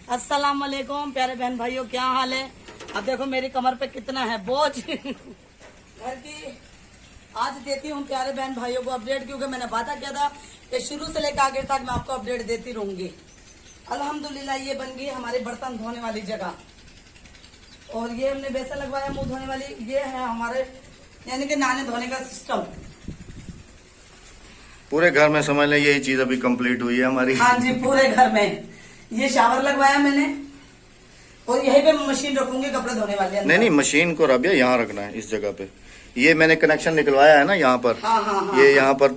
अस्सलाम वालेकुम प्यारे बहन भाइयों, क्या हाल है। अब देखो मेरी कमर पे कितना है बोझ घर की। आज देती हूँ प्यारे बहन भाइयों को अपडेट, क्योंकि मैंने वादा किया था कि शुरू से लेकर आगे तक मैं आपको अपडेट देती रहूंगी। अल्हम्दुलिल्लाह ये बन गई हमारी बर्तन धोने वाली जगह, और ये हमने बेसन लगवाया मुंह धोने वाली। ये है हमारे यानी कि नहाने धोने का सिस्टम। पूरे घर में समझ लें यही चीज अभी कंप्लीट हुई है हमारी। हाँ जी, पूरे घर में ये शावर लगवाया मैंने, और यहीं पे मशीन रखूंगी कपड़े धोने वाले। नहीं, मशीन को रबिया यहाँ रखना है इस जगह पे। ये मैंने कनेक्शन निकलवाया है ना यहाँ पर। हाँ, ये यहाँ पर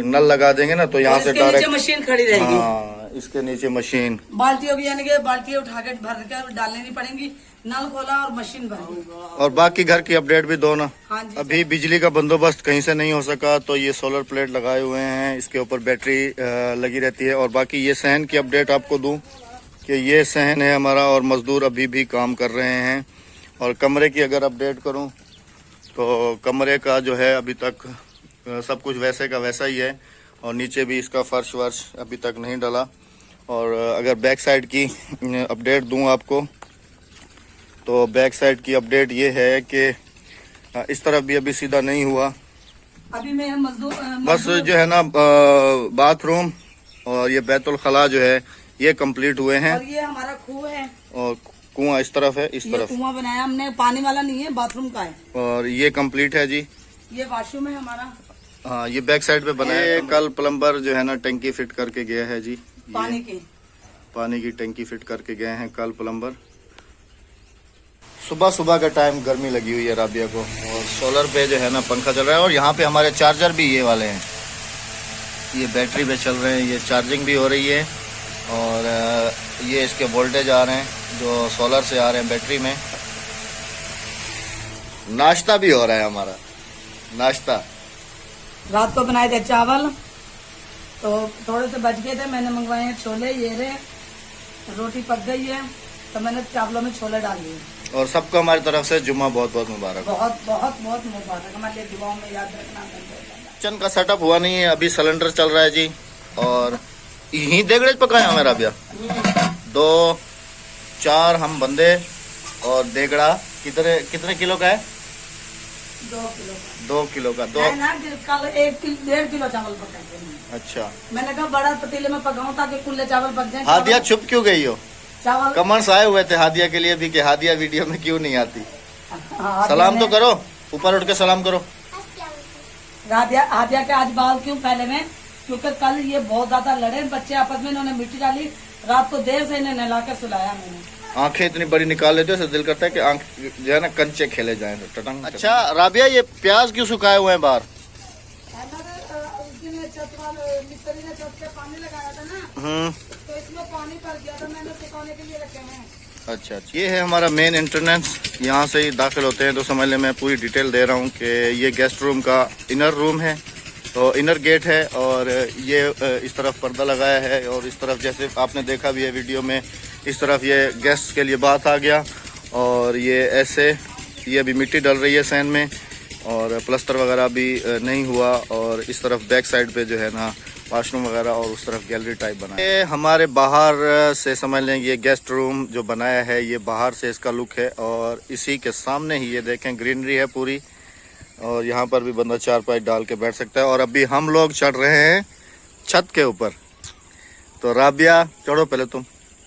नल लगा देंगे ना तो यहाँ से डायरेक्ट मशीन खड़ी रहेगी। हाँ, इसके नीचे मशीन। बाल्टी होगी, यानी कि बाल्टी उठा के भर कर डालनी नहीं पड़ेगी। नल खोला और मशीन भरी। और बाकी घर की अपडेट भी दो ना। हाँ जी, अभी बिजली का बंदोबस्त कहीं से नहीं हो सका, तो ये सोलर प्लेट लगाए हुए हैं, इसके ऊपर बैटरी लगी रहती है। और बाकी ये सहन की अपडेट आपको दूं कि ये सहन है हमारा और मजदूर अभी भी काम कर रहे हैं। और कमरे की अगर अपडेट करूं तो कमरे का जो है अभी तक सब कुछ वैसे का वैसा ही है, और नीचे भी इसका फर्श वर्श अभी तक नहीं डला। और अगर बैक साइड की अपडेट दूं आपको तो बैक साइड की अपडेट ये है कि इस तरफ भी अभी सीधा नहीं हुआ। अभी मैं बस जो है ना बाथरूम और ये बैतुल खला जो है ये कंप्लीट हुए हैं। और ये हमारा खूह है, और कुआं इस तरफ है, इस तरफ कुआं बनाया हमने, पानी वाला नहीं है, बाथरूम का है। और ये कंप्लीट है जी। ये वॉशरूम है हमारा। हाँ, ये बैक साइड पे बनाया है। कल प्लम्बर जो है ना टंकी फिट करके गया है जी। पानी की टंकी फिट करके गए हैं कल प्लम्बर। सुबह सुबह का टाइम गर्मी लगी हुई है राबिया को, और सोलर पे जो है ना पंखा चल रहा है। और यहाँ पे हमारे चार्जर भी ये वाले हैं, ये बैटरी पे चल रहे हैं, ये चार्जिंग भी हो रही है। और ये इसके वोल्टेज आ रहे हैं जो सोलर से आ रहे हैं बैटरी में। नाश्ता भी हो रहा है हमारा। नाश्ता रात को बनाए थे चावल, तो थोड़े से बच गए थे, मैंने मंगवाए हैं छोले। ये रहे, रोटी पक गई है तो मैंने चावलों में छोले डाल दिए। और सबको हमारी तरफ से जुम्मा बहुत बहुत मुबारक। बहुत बहुत बहुत मुबारक, हमारे दुआओं में याद रखना। किचन का सेटअप हुआ नहीं है, अभी सिलेंडर चल रहा है जी। और यही देगड़े पकाए हमें राबिया 2-4 हम बंदे, और देगड़ा कितने किलो का है? 2 किलो का। कल 1-1.5 किलो चावल पकाए थे। अच्छा, मैंने कहा बड़ा पतीले में पकाऊं ताकि कुल्ले चावल पक जाए। हादिया छुप क्यों गई हो? चावल कमेंट्स आए हुए थे हादिया के लिए भी कि हादिया वीडियो में क्यों नहीं आती। सलाम तो करो, ऊपर उठ के सलाम करो। हादिया के आज बाल क्यों फैले में, क्योंकि कल ये बहुत ज्यादा लड़े बच्चे आपस में, इन्होंने मिट्टी डाली। रात को देर से इन्हें नहला कर सुलाया मैंने। आंखें इतनी बड़ी निकाल लेते हो, दिल करता है कि आंख जो है ना कंचे खेले जाए टटंग। अच्छा राबिया, ये प्याज क्यों सुखाए हुए हैं बाहर? पानी लगाया था ना, तो इसमें पानी भर गया था, मैंने सुखाने के लिए रखे हैं। अच्छा, ये है हमारा मेन एंट्रेंस। यहाँ से ही दाखिल होते हैं तो समझ लें मैं पूरी डिटेल दे रहा हूँ कि ये गेस्ट रूम का इनर रूम है, तो इनर गेट है। और ये इस तरफ पर्दा लगाया है, और इस तरफ जैसे आपने देखा भी है वीडियो में, इस तरफ ये गेस्ट के लिए बाथ आ गया। और ये ऐसे ये अभी मिट्टी डल रही है सैन में, और प्लस्तर वगैरह भी नहीं हुआ। और इस तरफ बैक साइड पे जो है ना वॉशरूम वगैरह, और उस तरफ गैलरी टाइप बना है। ये हमारे बाहर से समझ लें ये गेस्ट रूम जो बनाया है, ये बाहर से इसका लुक है। और इसी के सामने ही ये देखें ग्रीनरी है पूरी, और यहाँ पर भी बंदा चारपाई डाल के बैठ सकता है। और अभी हम लोग चढ़ रहे हैं छत के ऊपर। तो राबिया चढ़ो पहले तुम,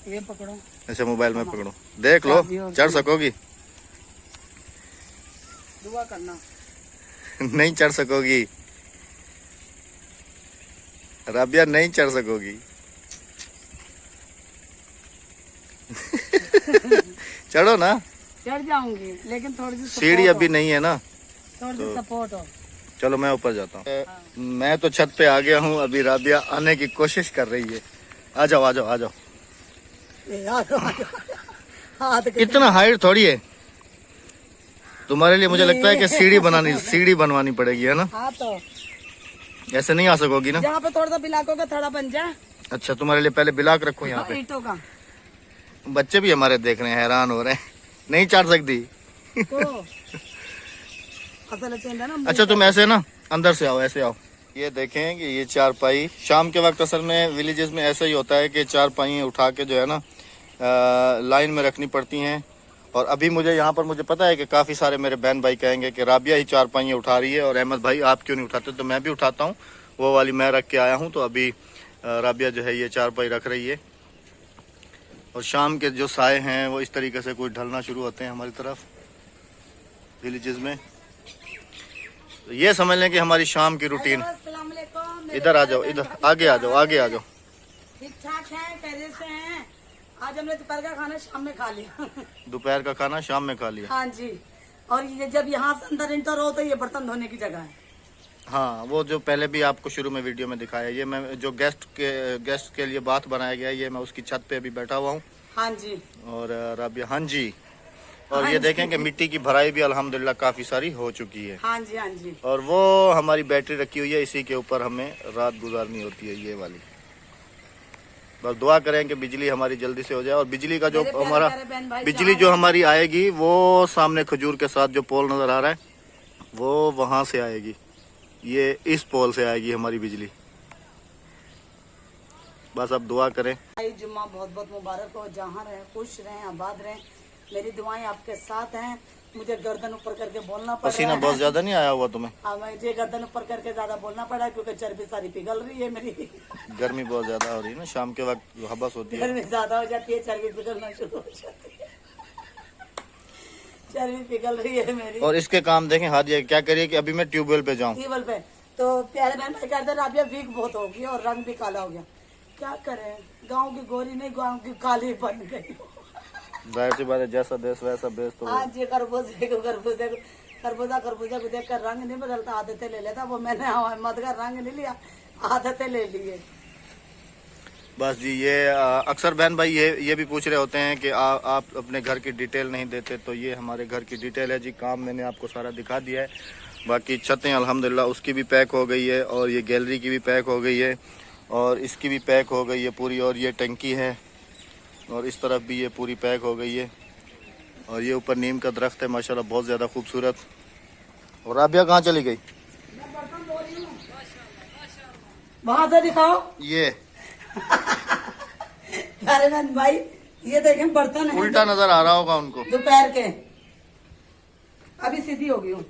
ये पकड़ो। अच्छा, मोबाइल में पकड़ो, देख लो चढ़ सकोगी? दुआ करना। नहीं चढ़ सकोगी राबिया, नहीं चढ़ सकोगी। चढ़ो ना। चढ़ जाऊंगी, लेकिन थोड़ी सी सीढ़ी अभी नहीं है ना, थोड़ी सी सपोर्ट हो। चलो मैं ऊपर जाता हूँ। मैं तो छत पे आ गया हूँ, अभी राबिया आने की कोशिश कर रही है। आ जाओ आ जाओ आ जाओ। इतना हाइट थोड़ी है तुम्हारे लिए, मुझे लगता है कि सीढ़ी बनवानी पड़ेगी, है ना? हाँ, तो ऐसे नहीं आ सकोगी ना। यहाँ पे थोड़ा सा बिलाकों का थोड़ा बन जाए। अच्छा, तुम्हारे लिए पहले बिलाक रखूं यहाँ पे। ईंटों का। बच्चे भी हमारे देख रहे हैं, हैरान हो रहे हैं। नहीं चढ़ सकती तो अच्छा, तुम ऐसे ना अंदर से आओ, ऐसे आओ। ये देखें कि ये चारपाई शाम के वक्त असल में विलेजेस में ऐसा ही होता है कि चारपाई उठा के जो है ना लाइन में रखनी पड़ती हैं। और अभी मुझे यहाँ पर मुझे पता है कि काफ़ी सारे मेरे बहन भाई कहेंगे कि राबिया ही चारपाइयाँ उठा रही है और अहमद भाई आप क्यों नहीं उठाते, तो मैं भी उठाता हूँ। वो वाली मैं रख के आया हूँ। तो अभी राबिया जो है ये चारपाई रख रही है और शाम के जो साए हैं वो इस तरीके से कुछ ढलना शुरू होते हैं हमारी तरफ विलेजेस में। तो ये समझ लें कि हमारी शाम की रूटीन। अस्सलाम वालेकुम। इधर आ जाओ, इधर आगे आ जाओ, आगे आ जाओ। ठीक ठाक है, कैसे से हैं? आज हमने दोपहर का खाना शाम में खा लिया। दोपहर का खाना शाम में खा लिया। हाँ जी। और ये जब यहाँ से अंदर इंटर हो तो ये बर्तन धोने की जगह है। हाँ, वो जो पहले भी आपको शुरू में वीडियो में दिखाया, ये मैं जो गेस्ट के लिए बात बनाया गया है, ये मैं उसकी छत पे अभी बैठा हुआ हूँ। हाँ जी। और राबिया, हाँ जी। और हाँ ये जी। देखें कि मिट्टी की भराई भी अल्हम्दुलिल्लाह काफ़ी सारी हो चुकी है। हाँ जी, हाँ जी। और वो हमारी बैटरी रखी हुई है, इसी के ऊपर हमें रात गुजारनी होती है, ये वाली। बस दुआ करें कि बिजली हमारी जल्दी से हो जाए। और बिजली का जो मेरे प्यारे हमारा प्यारे बहन भाई बिजली जो हमारी आएगी वो सामने खजूर के साथ जो पोल नज़र आ रहा है वो वहाँ से आएगी, ये इस पोल से आएगी हमारी बिजली। बस अब दुआ करें। भाई जुम्मा बहुत बहुत मुबारक हो। जहाँ रहें खुश रहें, आबाद रहें। मेरी दुआएं आपके साथ हैं। मुझे गर्दन ऊपर करके बोलना पड़ रहा पसीना है। बहुत ज्यादा नहीं आया हुआ तुम्हें? हाँ, मुझे गर्दन ऊपर करके ज्यादा बोलना पड़ा है क्योंकि चर्बी सारी पिघल रही है मेरी। गर्मी बहुत ज्यादा हो रही है ना, शाम के वक्त हबस होती है। गर्मी ज्यादा हो जाती है, चर्बी पिघलना शुरू हो जाती है। चर्बी पिघल रही है मेरी। और इसके काम देखें, हादिया क्या करिए कि अभी मैं ट्यूबवेल पे जाऊं। टेबल पे तो प्यारे बहन भाई कहते हैं राबिया वीक बहुत हो गई और रंग भी काला हो गया। क्या करें, गांव की गोरी नहीं, गांव की काली बन गई। जाहिर सी बात है, जैसा देश वैसा बेस। तो हाँ जी, खरबूजा को देख कर रंग नहीं बदलता, आदतें ले लेता। वो मैंने अहमद का रंग नहीं लिया, आदतें ले लिए। बस जी, ये अक्सर बहन भाई ये भी पूछ रहे होते हैं कि आप अपने घर की डिटेल नहीं देते। तो ये हमारे घर की डिटेल है जी। काम मैंने आपको सारा दिखा दिया है। बाकी छतें अल्हम्दुलिल्लाह उसकी भी पैक हो गई है और ये गैलरी की भी पैक हो गई है और इसकी भी पैक हो गई है पूरी। और ये टंकी है और इस तरफ भी ये पूरी पैक हो गई है। और ये ऊपर नीम का दरख्त है माशाल्लाह, बहुत ज़्यादा खूबसूरत। और राबिया कहाँ चली गई? वहां से दिखाओ। ये अरे बहन भाई, ये देखें बर्तन है उल्टा नजर आ रहा होगा उनको। दोपहर के। अभी सीधी हो गई हूँ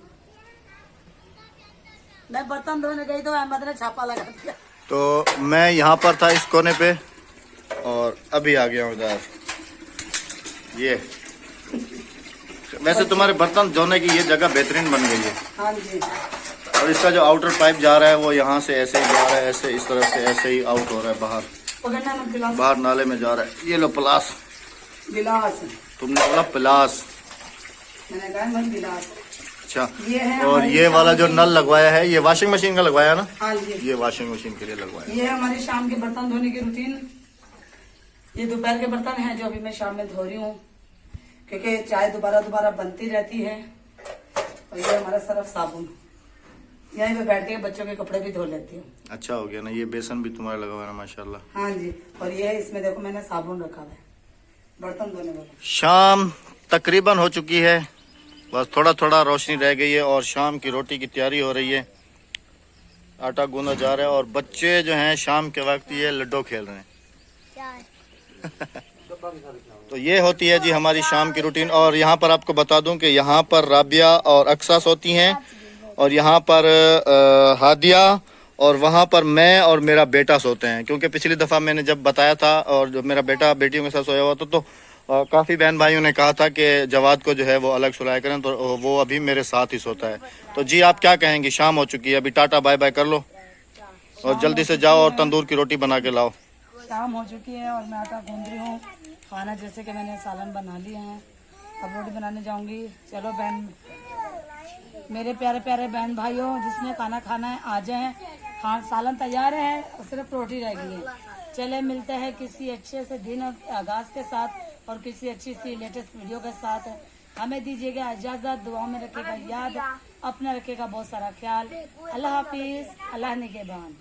मैं। बर्तन धोने गई तो अहमद ने छापा लगा दिया। तो मैं यहाँ पर था इस कोने पे और अभी आ गया हूँ इधर। ये वैसे तुम्हारे बर्तन धोने की ये जगह बेहतरीन बन गई है। हाँ जी। और इसका जो आउटर पाइप जा रहा है वो यहाँ से ऐसे ही जा रहा है, ऐसे इस तरफ से ऐसे ही आउट हो रहा है बाहर, पकड़ना मत गिलास। बाहर नाले में जा रहा है। ये लो प्लास। गिलास तुमने बोला प्लास? मैंने कहा मत गिलास। अच्छा। ये है और हमारी ये वाला शाम जो की- नल लगवाया है ये वॉशिंग मशीन का लगवाया ना? हाँ जी। ये वॉशिंग मशीन के लिए लगवाया। ये है हमारी शाम के बर्तन धोने की रूटीन। ये दोपहर के बर्तन हैं जो अभी मैं शाम में धो रही हूँ क्योंकि चाय दोबारा बनती रहती है। और ये हमारा सर्फ साबुन, यहीं पे बैठ के बच्चों के कपड़े भी धो लेती हूँ। अच्छा हो गया ना, ये बेसन भी तुम्हारा लगा हुआ है ना माशाल्लाह। हाँ जी। और ये है, इसमें देखो मैंने साबुन रखा हुआ है बर्तन धोने वाला। शाम तकरीबन हो चुकी है, बस थोड़ा थोड़ा रोशनी रह गई है और शाम की रोटी की तैयारी हो रही है। आटा गूंदा जा रहा है और बच्चे जो हैं शाम के वक्त ये लड्डू खेल रहे हैं। तो ये होती है जी हमारी शाम की रूटीन। और यहाँ पर आपको बता दूं कि यहाँ पर राबिया और अक्सा सोती हैं और यहाँ पर हादिया और वहाँ पर मैं और मेरा बेटा सोते हैं। क्योंकि पिछली दफ़ा मैंने जब बताया था और जो मेरा बेटा बेटियों के साथ सोया हुआ था तो काफ़ी बहन भाइयों ने कहा था कि जवाद को जो है वो अलग सुलाया करें, तो वो अभी मेरे साथ ही सोता है। तो जी आप क्या कहेंगी? शाम हो चुकी है, अभी टाटा बाय बाय कर लो और जल्दी से जाओ और तंदूर की रोटी बना के लाओ। शाम हो चुकी है और मैं आटा गूंद रही हूँ। खाना जैसे कि मैंने सालन बना लिए हैं, अब रोटी बनाने जाऊंगी। चलो बहन, मेरे प्यारे प्यारे बहन भाइयों, जिसने खाना खाना है आ जाए। हाँ, सालन तैयार है और सिर्फ रोटी रह गई है। चले मिलते हैं किसी अच्छे से दिन और आगाज के साथ और किसी अच्छी सी लेटेस्ट वीडियो के साथ। हमें दीजिएगा इजाजत, दुआ में रखेगा याद, अपना रखेगा बहुत सारा ख्याल। अल्लाह हाफिज, अल्लाह निगहबान।